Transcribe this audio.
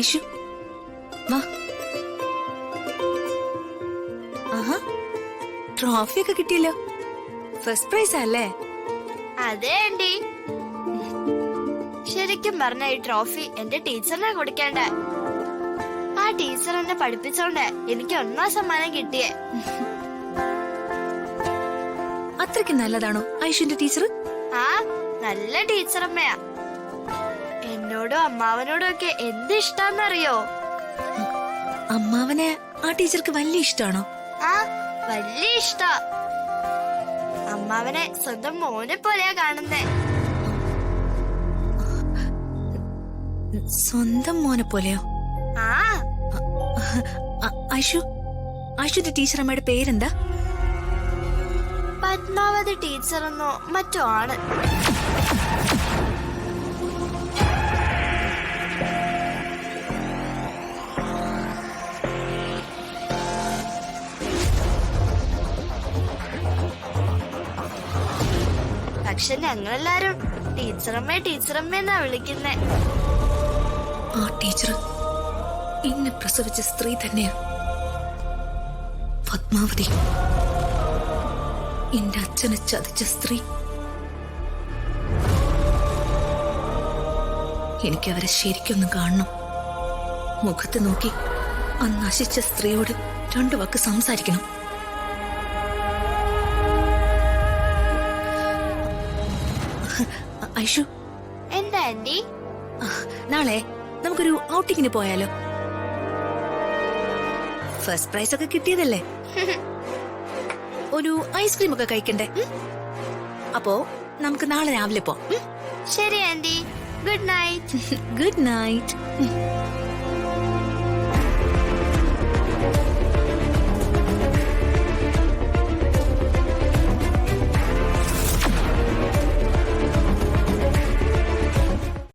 ഐഷു വാ. ആഹാ, ട്രോഫിയൊക്കെ കിട്ടിയല്ലോ. First prize അല്ലേ? അതെ ആന്റി. ശരിക്കും പറഞ്ഞ ഈ ട്രോഫി എന്റെ ടീച്ചറിനെ കൊടുക്കേണ്ട. ആ ടീച്ചർ എന്നെ പഠിപ്പിച്ചോണ്ട് എനിക്ക് 1ാം സമ്മാനം കിട്ടിയേ. അത്രയ്ക്ക് നല്ലതാണോ ഐഷുന്റെ ടീച്ചർ? ആ, നല്ല ടീച്ചറമ്മയാ. എന്നോടും അമ്മാവനോടും ഒക്കെ എന്ത് ഇഷ്ടാന്നറിയോ? അമ്മാവനെ ആ ടീച്ചർക്ക് വലിയ ഇഷ്ടാണോ? ആ, വലിയ ഇഷ്ടാ. അമ്മാവനെ സ്വന്തം മോനെ പോലെയാ കാണുന്നേ. സ്വന്തം മോനെ പോലെയോ? ആ, ഐഷുന്റെ ടീച്ചറമ്മയുടെ പേരെന്താ? പത്മാവതി ടീച്ചറെന്നോ മറ്റോ ആണ്. പക്ഷെ ഞങ്ങളെല്ലാരും ടീച്ചറമ്മ എന്നാ വിളിക്കുന്നേ. ആ ടീച്ചർ എന്നെ പ്രസവിച്ച സ്ത്രീ തന്നെയാ, പത്മാവതി. എന്റെ അച്ഛനെ ചതിച്ച സ്ത്രീ. എനിക്കവരെ ശരിക്കൊന്നും കാണണം. മുഖത്ത് നോക്കി ആ നശിച്ച സ്ത്രീയോട് 2 വാക്ക് സംസാരിക്കണം. ഐഷു, എന്താ ആന്റി? നാളെ നമുക്കൊരു ഔട്ടിങ്ങിന് പോയാലോ? ഫസ്റ്റ് പ്രൈസ് ഒക്കെ കിട്ടിയതല്ലേ, ഒരു ഐസ്ക്രീം ഒക്കെ കഴിക്കണ്ടേ? അപ്പോ നമുക്ക് നാളെ രാവിലെ പോവാം. ശരി aunty, good night. Good night.